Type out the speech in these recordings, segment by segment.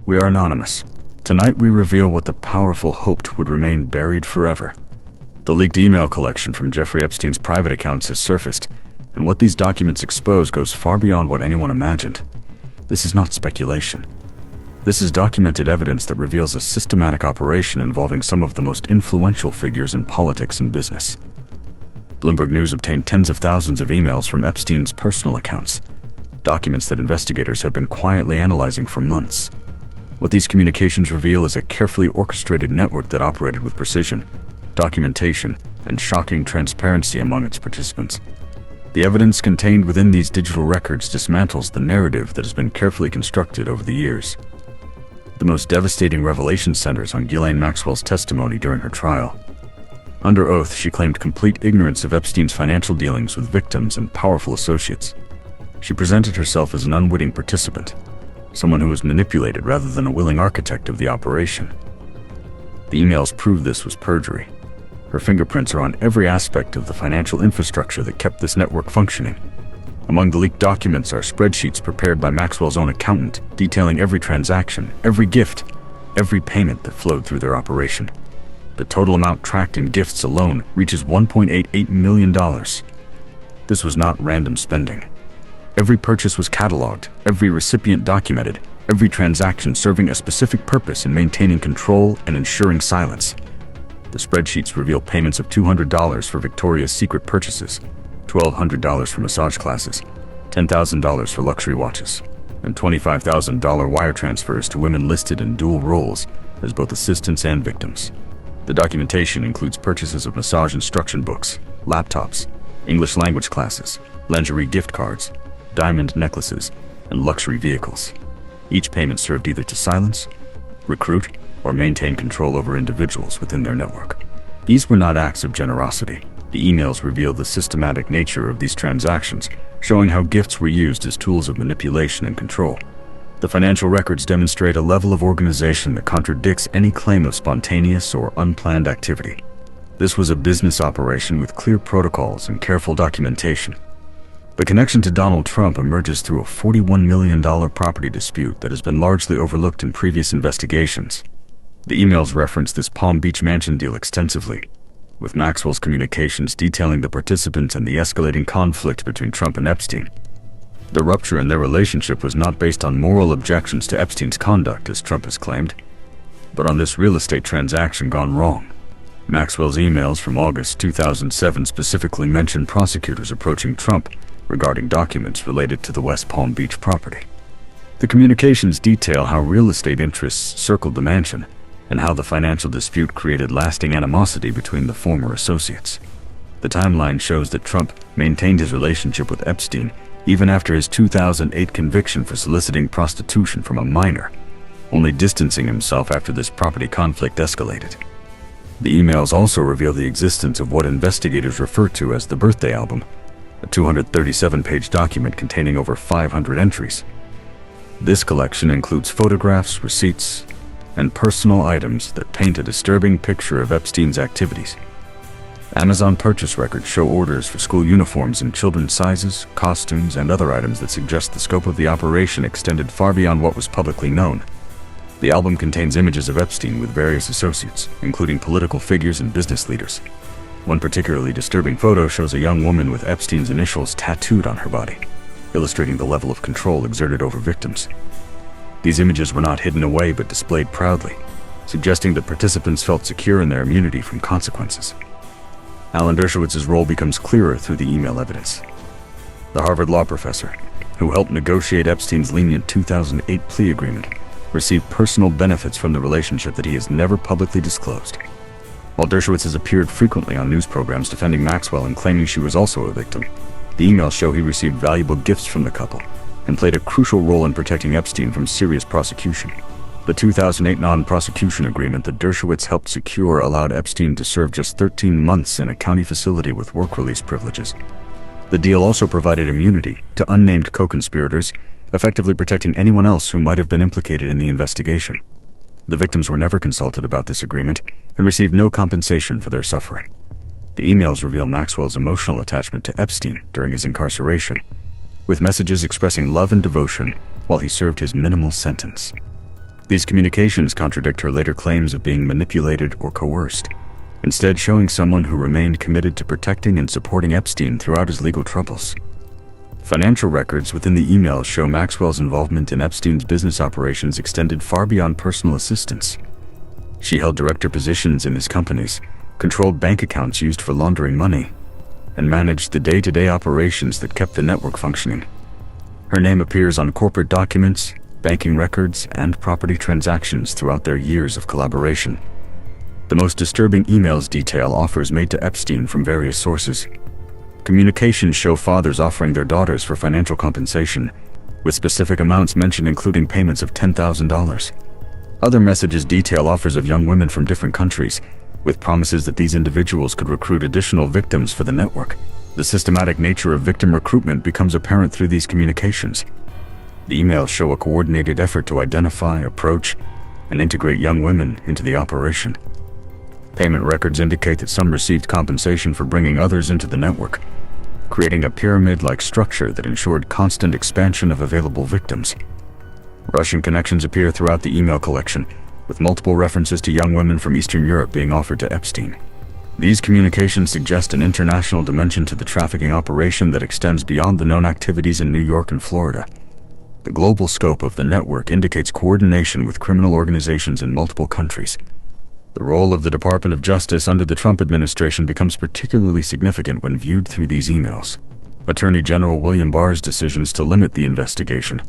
We are anonymous. Tonight we reveal what the powerful hoped would remain buried forever. The leaked email collection from Jeffrey Epstein's private accounts has surfaced, and what these documents expose goes far beyond what anyone imagined. This is not speculation. This is documented evidence that reveals a systematic operation involving some of the most influential figures in politics and business. Bloomberg News obtained tens of thousands of emails from Epstein's personal accounts, documents that investigators have been quietly analyzing for months. What these communications reveal is a carefully orchestrated network that operated with precision, documentation, and shocking transparency among its participants. The evidence contained within these digital records dismantles the narrative that has been carefully constructed over the years. The most devastating revelation centers on Ghislaine Maxwell's testimony during her trial. Under oath, she claimed complete ignorance of Epstein's financial dealings with victims and powerful associates. She presented herself as an unwitting participant, someone who was manipulated rather than a willing architect of the operation. The emails prove this was perjury. Her fingerprints are on every aspect of the financial infrastructure that kept this network functioning. Among the leaked documents are spreadsheets prepared by Maxwell's own accountant, detailing every transaction, every gift, every payment that flowed through their operation. The total amount tracked in gifts alone reaches $1.88 million. This was not random spending. Every purchase was cataloged, every recipient documented, every transaction serving a specific purpose in maintaining control and ensuring silence. The spreadsheets reveal payments of $200 for Victoria's Secret purchases, $1,200 for massage classes, $10,000 for luxury watches, and $25,000 wire transfers to women listed in dual roles as both assistants and victims. The documentation includes purchases of massage instruction books, laptops, English language classes, lingerie gift cards, diamond necklaces, and luxury vehicles. Each payment served either to silence, recruit, or maintain control over individuals within their network. These were not acts of generosity. The emails reveal the systematic nature of these transactions, showing how gifts were used as tools of manipulation and control. The financial records demonstrate a level of organization that contradicts any claim of spontaneous or unplanned activity. This was a business operation with clear protocols and careful documentation. The connection to Donald Trump emerges through a $41 million property dispute that has been largely overlooked in previous investigations. The emails reference this Palm Beach mansion deal extensively, with Maxwell's communications detailing the participants and the escalating conflict between Trump and Epstein. The rupture in their relationship was not based on moral objections to Epstein's conduct, as Trump has claimed, but on this real estate transaction gone wrong. Maxwell's emails from August 2007 specifically mention prosecutors approaching Trump regarding documents related to the West Palm Beach property. The communications detail how real estate interests circled the mansion and how the financial dispute created lasting animosity between the former associates. The timeline shows that Trump maintained his relationship with Epstein even after his 2008 conviction for soliciting prostitution from a minor, only distancing himself after this property conflict escalated. The emails also reveal the existence of what investigators refer to as the birthday album, a 237-page document containing over 500 entries. This collection includes photographs, receipts, and personal items that paint a disturbing picture of Epstein's activities. Amazon purchase records show orders for school uniforms in children's sizes, costumes, and other items that suggest the scope of the operation extended far beyond what was publicly known. The album contains images of Epstein with various associates, including political figures and business leaders. One particularly disturbing photo shows a young woman with Epstein's initials tattooed on her body, illustrating the level of control exerted over victims. These images were not hidden away but displayed proudly, suggesting that participants felt secure in their immunity from consequences. Alan Dershowitz's role becomes clearer through the email evidence. The Harvard law professor, who helped negotiate Epstein's lenient 2008 plea agreement, received personal benefits from the relationship that he has never publicly disclosed. While Dershowitz has appeared frequently on news programs defending Maxwell and claiming she was also a victim, the emails show he received valuable gifts from the couple and played a crucial role in protecting Epstein from serious prosecution. The 2008 non-prosecution agreement that Dershowitz helped secure allowed Epstein to serve just 13 months in a county facility with work release privileges. The deal also provided immunity to unnamed co-conspirators, effectively protecting anyone else who might have been implicated in the investigation. The victims were never consulted about this agreement and received no compensation for their suffering. The emails reveal Maxwell's emotional attachment to Epstein during his incarceration, with messages expressing love and devotion while he served his minimal sentence. These communications contradict her later claims of being manipulated or coerced, instead showing someone who remained committed to protecting and supporting Epstein throughout his legal troubles. Financial records within the emails show Maxwell's involvement in Epstein's business operations extended far beyond personal assistance. She held director positions in his companies, controlled bank accounts used for laundering money, and managed the day-to-day operations that kept the network functioning. Her name appears on corporate documents, banking records, and property transactions throughout their years of collaboration. The most disturbing emails detail offers made to Epstein from various sources. Communications show fathers offering their daughters for financial compensation, with specific amounts mentioned including payments of $10,000. Other messages detail offers of young women from different countries, with promises that these individuals could recruit additional victims for the network. The systematic nature of victim recruitment becomes apparent through these communications. The emails show a coordinated effort to identify, approach, and integrate young women into the operation. Payment records indicate that some received compensation for bringing others into the network, creating a pyramid-like structure that ensured constant expansion of available victims. Russian connections appear throughout the email collection, with multiple references to young women from Eastern Europe being offered to Epstein. These communications suggest an international dimension to the trafficking operation that extends beyond the known activities in New York and Florida. The global scope of the network indicates coordination with criminal organizations in multiple countries. The role of the Department of Justice under the Trump administration becomes particularly significant when viewed through these emails. Attorney General William Barr's decisions to limit the investigation,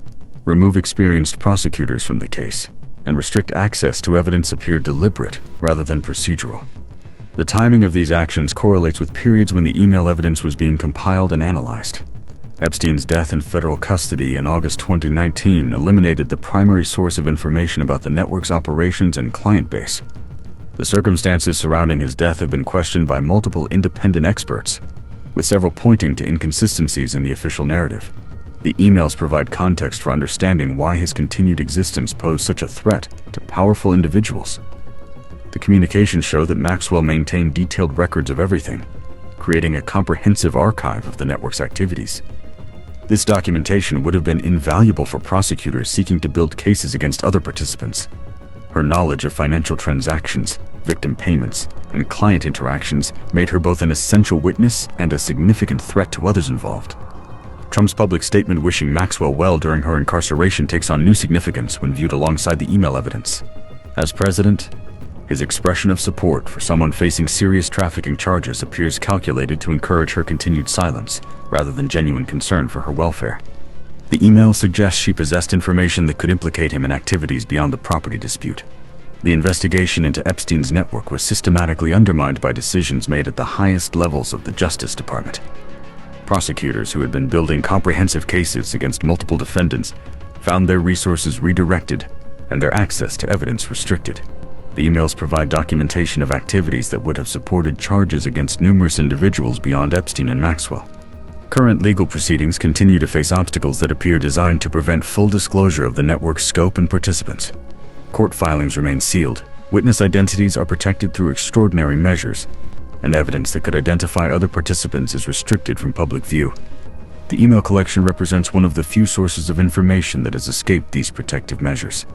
remove experienced prosecutors from the case, and restrict access to evidence appear deliberate rather than procedural. The timing of these actions correlates with periods when the email evidence was being compiled and analyzed. Epstein's death in federal custody in August 2019 eliminated the primary source of information about the network's operations and client base. The circumstances surrounding his death have been questioned by multiple independent experts, with several pointing to inconsistencies in the official narrative. The emails provide context for understanding why his continued existence posed such a threat to powerful individuals. The communications show that Maxwell maintained detailed records of everything, creating a comprehensive archive of the network's activities. This documentation would have been invaluable for prosecutors seeking to build cases against other participants. Her knowledge of financial transactions, victim payments, and client interactions made her both an essential witness and a significant threat to others involved. Trump's public statement wishing Maxwell well during her incarceration takes on new significance when viewed alongside the email evidence. As president, his expression of support for someone facing serious trafficking charges appears calculated to encourage her continued silence, rather than genuine concern for her welfare. The email suggests she possessed information that could implicate him in activities beyond the property dispute. The investigation into Epstein's network was systematically undermined by decisions made at the highest levels of the Justice Department. Prosecutors who had been building comprehensive cases against multiple defendants found their resources redirected and their access to evidence restricted. The emails provide documentation of activities that would have supported charges against numerous individuals beyond Epstein and Maxwell. Current legal proceedings continue to face obstacles that appear designed to prevent full disclosure of the network's scope and participants. Court filings remain sealed, witness identities are protected through extraordinary measures, and evidence that could identify other participants is restricted from public view. The email collection represents one of the few sources of information that has escaped these protective measures.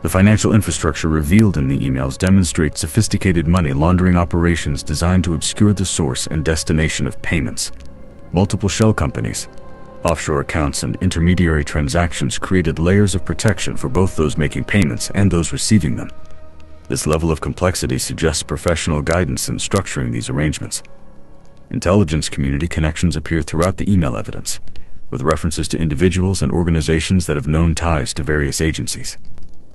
The financial infrastructure revealed in the emails demonstrates sophisticated money laundering operations designed to obscure the source and destination of payments. Multiple shell companies, offshore accounts, and intermediary transactions created layers of protection for both those making payments and those receiving them. This level of complexity suggests professional guidance in structuring these arrangements. Intelligence community connections appear throughout the email evidence, with references to individuals and organizations that have known ties to various agencies.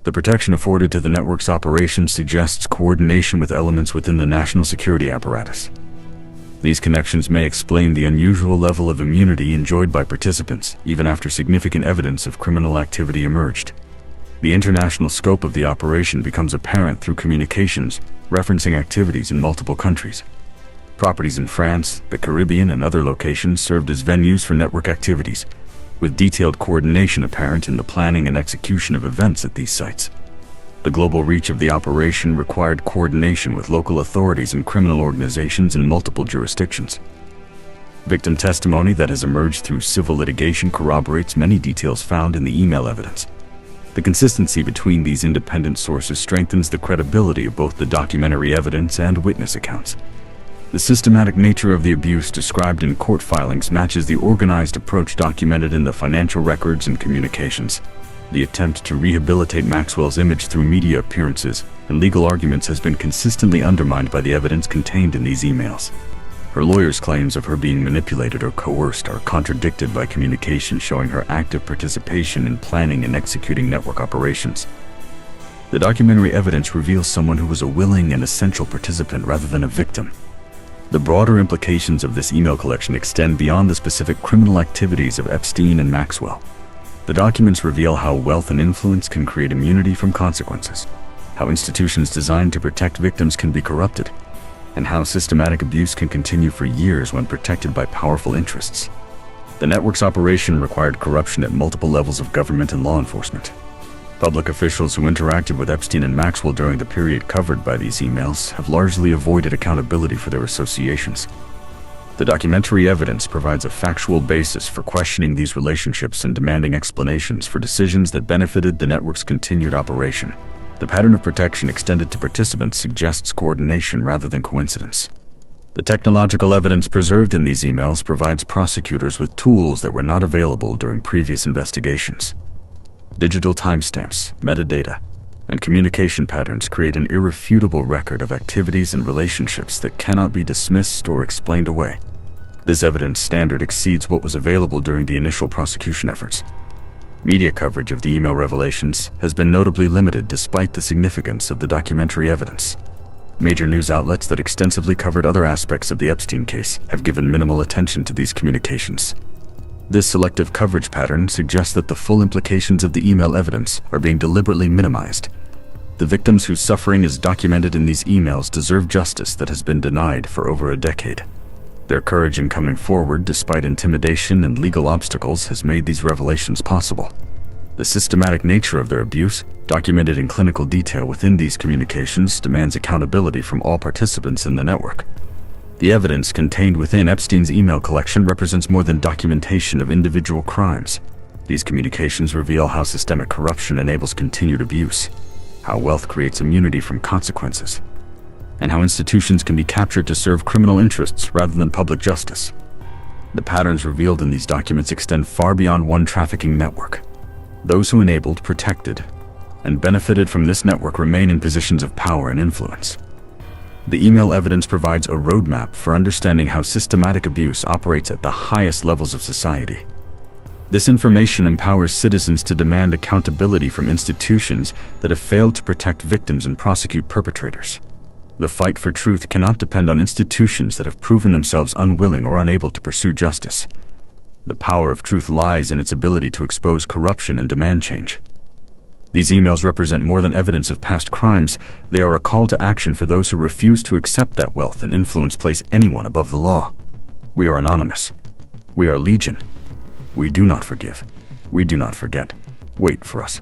The protection afforded to the network's operations suggests coordination with elements within the national security apparatus. These connections may explain the unusual level of immunity enjoyed by participants, even after significant evidence of criminal activity emerged. The international scope of the operation becomes apparent through communications referencing activities in multiple countries. Properties in France, the Caribbean, and other locations served as venues for network activities, with detailed coordination apparent in the planning and execution of events at these sites. The global reach of the operation required coordination with local authorities and criminal organizations in multiple jurisdictions. Victim testimony that has emerged through civil litigation corroborates many details found in the email evidence. The consistency between these independent sources strengthens the credibility of both the documentary evidence and witness accounts. The systematic nature of the abuse described in court filings matches the organized approach documented in the financial records and communications. The attempt to rehabilitate Maxwell's image through media appearances and legal arguments has been consistently undermined by the evidence contained in these emails. Her lawyer's claims of her being manipulated or coerced are contradicted by communication showing her active participation in planning and executing network operations. The documentary evidence reveals someone who was a willing and essential participant rather than a victim. The broader implications of this email collection extend beyond the specific criminal activities of Epstein and Maxwell. The documents reveal how wealth and influence can create immunity from consequences, how institutions designed to protect victims can be corrupted, and how systematic abuse can continue for years when protected by powerful interests. The network's operation required corruption at multiple levels of government and law enforcement. Public officials who interacted with Epstein and Maxwell during the period covered by these emails have largely avoided accountability for their associations. The documentary evidence provides a factual basis for questioning these relationships and demanding explanations for decisions that benefited the network's continued operation. The pattern of protection extended to participants suggests coordination rather than coincidence. The technological evidence preserved in these emails provides prosecutors with tools that were not available during previous investigations. Digital timestamps, metadata, and communication patterns create an irrefutable record of activities and relationships that cannot be dismissed or explained away. This evidence standard exceeds what was available during the initial prosecution efforts. Media coverage of the email revelations has been notably limited despite the significance of the documentary evidence. Major news outlets that extensively covered other aspects of the Epstein case have given minimal attention to these communications. This selective coverage pattern suggests that the full implications of the email evidence are being deliberately minimized. The victims whose suffering is documented in these emails deserve justice that has been denied for over a decade. Their courage in coming forward despite intimidation and legal obstacles has made these revelations possible. The systematic nature of their abuse, documented in clinical detail within these communications, demands accountability from all participants in the network. The evidence contained within Epstein's email collection represents more than documentation of individual crimes. These communications reveal how systemic corruption enables continued abuse, how wealth creates immunity from consequences, and how institutions can be captured to serve criminal interests rather than public justice. The patterns revealed in these documents extend far beyond one trafficking network. Those who enabled, protected, and benefited from this network remain in positions of power and influence. The email evidence provides a roadmap for understanding how systematic abuse operates at the highest levels of society. This information empowers citizens to demand accountability from institutions that have failed to protect victims and prosecute perpetrators. The fight for truth cannot depend on institutions that have proven themselves unwilling or unable to pursue justice. The power of truth lies in its ability to expose corruption and demand change. These emails represent more than evidence of past crimes. They are a call to action for those who refuse to accept that wealth and influence place anyone above the law. We are anonymous. We are legion. We do not forgive. We do not forget. Wait for us.